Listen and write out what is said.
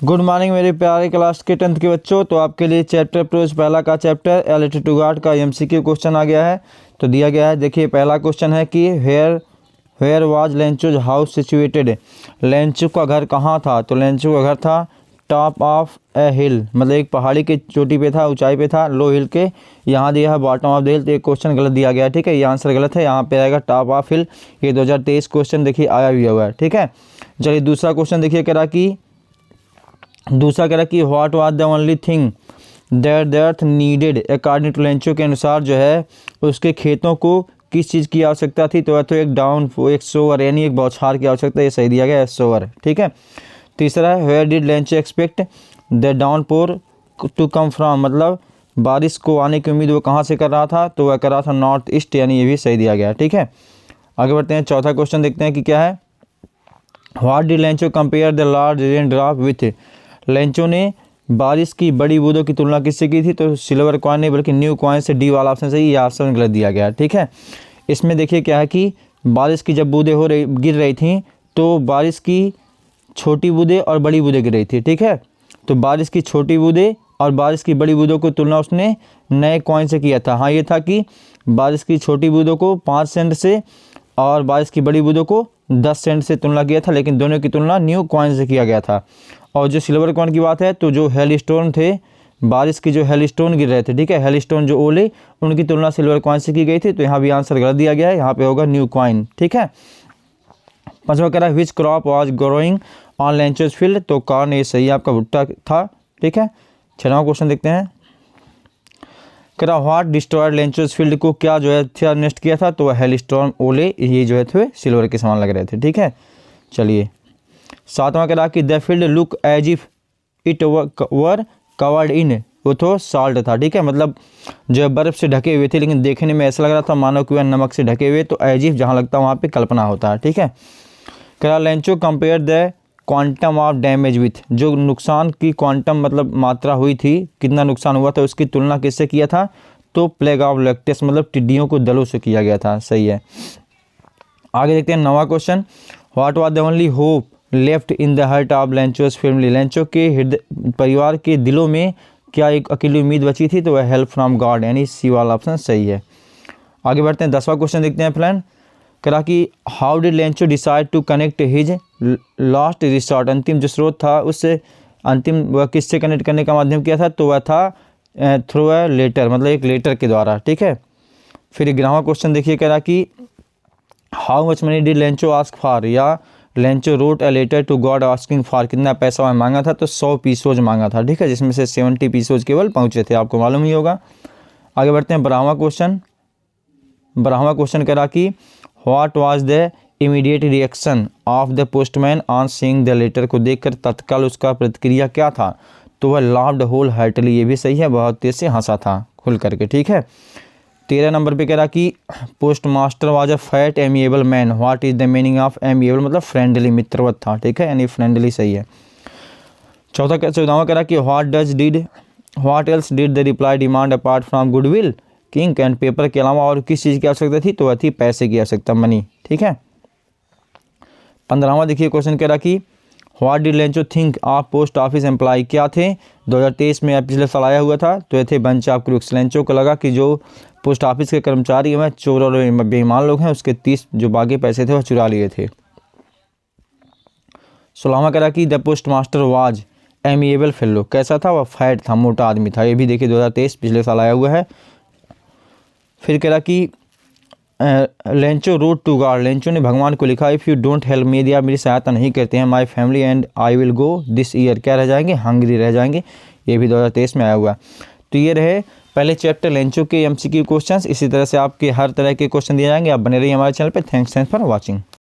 Good morning मेरे प्यारे class के 10th के बच्चों। तो आपके लिए चैप्टर अप्रोच पहला का चैप्टर एलिटी टू गार्ड का एमसीक्यू क्वेश्चन आ गया है। तो दिया गया है, देखिए पहला क्वेश्चन है कि where was Lencho's house situated. Lencho का घर कहाँ था? तो लेंचो का घर था टॉप ऑफ ए हिल, मतलब एक पहाड़ी की चोटी पे था, ऊंचाई पे था, लो हिल के। यहाँ दिया है बॉटम ऑफ द हिल, तो एक क्वेश्चन गलत दिया गया है। ठीक है, ये आंसर गलत है, यहाँ पे आएगा टॉप ऑफ हिल। ये 2023 क्वेश्चन देखिए आया भी हुआ है। ठीक है, चलिए दूसरा क्वेश्चन देखिए कह रहा कि what was the only thing that the earth needed according to Lencho के अनुसार जो है उसके खेतों को किस चीज़ की आवश्यकता थी? तो एक सोवर यानी एक बौछार की आवश्यकता, ये सही दिया गया है, सोवर। ठीक है, तीसरा है where did Lencho expect the downpour to come from, मतलब बारिश को आने की उम्मीद वो कहाँ से कर रहा था? तो वह कर रहा था नॉर्थ ईस्ट, यानी ये भी सही दिया गया है। ठीक है, आगे बढ़ते हैं, चौथा क्वेश्चन देखते हैं कि क्या है। What did Lencho compare the large rain drop with. Lencho ने बारिश की बड़ी बूंदों की तुलना किससे की थी? तो सिल्वर कॉइन नहीं बल्कि न्यू कॉइन से। डी वाला ऑप्शन सही, ये ऑप्शन गलत दिया गया है। ठीक है, इसमें देखिए क्या है कि बारिश की जब बूंदें गिर रही थी तो बारिश की छोटी बूंदें और बड़ी बूंदें गिर रही थी। ठीक है, तो बारिश की छोटी बूंदें और बारिश की बड़ी बूंदों की तुलना उसने नए कॉइन से किया था। हाँ, ये था कि बारिश की छोटी बूंदों को 5 सेंट से और बारिश की बड़ी बूंदों को 10 सेंट से तुलना किया था, लेकिन दोनों की तुलना न्यू कॉइन से किया गया था। और जो सिल्वर कॉइन की बात है, तो जो हेलस्टोन थे, बारिश की जो हेलस्टोन गिर रहे थे, ठीक है, हेलस्टोन जो ओले, उनकी तुलना सिल्वर कॉइन से की गई थी। तो यहाँ भी आंसर गलत दिया गया है, यहाँ पे होगा न्यू कॉइन। ठीक है, पांचवा कह रहा है which crop was growing on Lencho's field. तो कॉर्न, ये सही आपका भुट्टा था। ठीक है, छठवां क्वेश्चन देखते हैं, कह रहा व्हाट डिस्ट्रॉयड लेंचोज फील्ड को क्या जो है था नष्ट किया था? तो हेलस्टोन ओले, ये जो है थे सिल्वर के समान लग रहे थे। ठीक है, चलिए सातवां कह रहा कि the field look as if it were covered in, वो तो साल्ट था। ठीक है, मतलब जो बर्फ़ से ढके हुए थे, लेकिन देखने में ऐसा लग रहा था मानो कि वह नमक से ढके हुए। तो एज इफ जहाँ लगता है वहाँ पे कल्पना होता है। ठीक है, कह रहा Lencho compare the quantum of damage with, जो नुकसान की क्वांटम मतलब मात्रा हुई थी, कितना नुकसान हुआ था, उसकी तुलना किससे किया था? तो प्लेग ऑफ लेक्टेस, मतलब टिड्डियों को दलों से किया गया था। सही है, आगे देखते हैं नवा question. What was the only hope left in the heart of Lencho's family. Lencho के हृदय परिवार के दिलों में क्या एक अकेली उम्मीद बची थी? तो वह हेल्प फ्रॉम गॉड, यानी सी वाला ऑप्शन सही है। आगे बढ़ते हैं, 10वां क्वेश्चन देखते हैं फ्रेंड। करा कि how did Lencho decide to connect his last resort, अंतिम जो स्रोत था उससे अंतिम वह किससे कनेक्ट करने का माध्यम किया था? तो वह था थ्रू अ लेटर, मतलब एक लेटर के द्वारा। ठीक है, फिर 11वां क्वेश्चन देखिए, कह रहा कि how much money did Lencho ask for, या Lencho wrote a letter to God asking for, कितना पैसा वह मांगा था? तो 100 पीसोज मांगा था। ठीक है, जिसमें से 70 पीसोज केवल पहुँचे थे, आपको मालूम ही होगा। आगे बढ़ते हैं, 12वां क्वेश्चन कह रहा कि what was the immediate reaction of the postman on seeing the letter, को देखकर तत्काल उसका प्रतिक्रिया क्या था? तो वह लाफ्ड होल हार्टली, ये भी सही है, बहुत तेज से हंसा था खुल करके। ठीक है, 13 नंबर पे कह रहा कि post master was a fat amiable man. What is the meaning of amiable, मतलब फ्रेंडली, मित्रवत था। ठीक है, यानी फ्रेंडली सही है। 14वां कह रहा कि what else did the reply demand apart from goodwill, ink and paper के अलावा और किस चीज़ की आवश्यकता थी? तो वह थी पैसे की आवश्यकता, मनी। ठीक है, 15वां देखिए क्वेश्चन कह रहा कि what did Lencho think of post office employ, क्या थे 2023 में, पिछले साल आया हुआ था, तो ये थे बंच ऑफ क्रूक्स। लेंचो को लगा कि जो पोस्ट ऑफिस के कर्मचारी हैं चोर और बेईमान लोग हैं, उसके 30 जो बाकी पैसे थे वह चुरा लिए थे। 16वां कह रहा कि the post master was amiable fellow, कैसा था? वह फैट था, मोटा आदमी था। ये भी देखिए 2023 पिछले साल आया हुआ है। फिर कह रहा कि Lencho wrote to God, Lencho ने भगवान को लिखा if you don't help me, यदि आप मेरी सहायता नहीं करते हैं, my family and I will go this year, क्या रह जाएंगे? हंगरी रह जाएंगे। ये भी 2023 में आया हुआ। तो ये रहे पहले चैप्टर लेंचो के एमसीक्यू क्वेश्चंस। इसी तरह से आपके हर तरह के क्वेश्चन दिए जाएंगे। आप बने रहिए हमारे चैनल पे। Thanks for watching.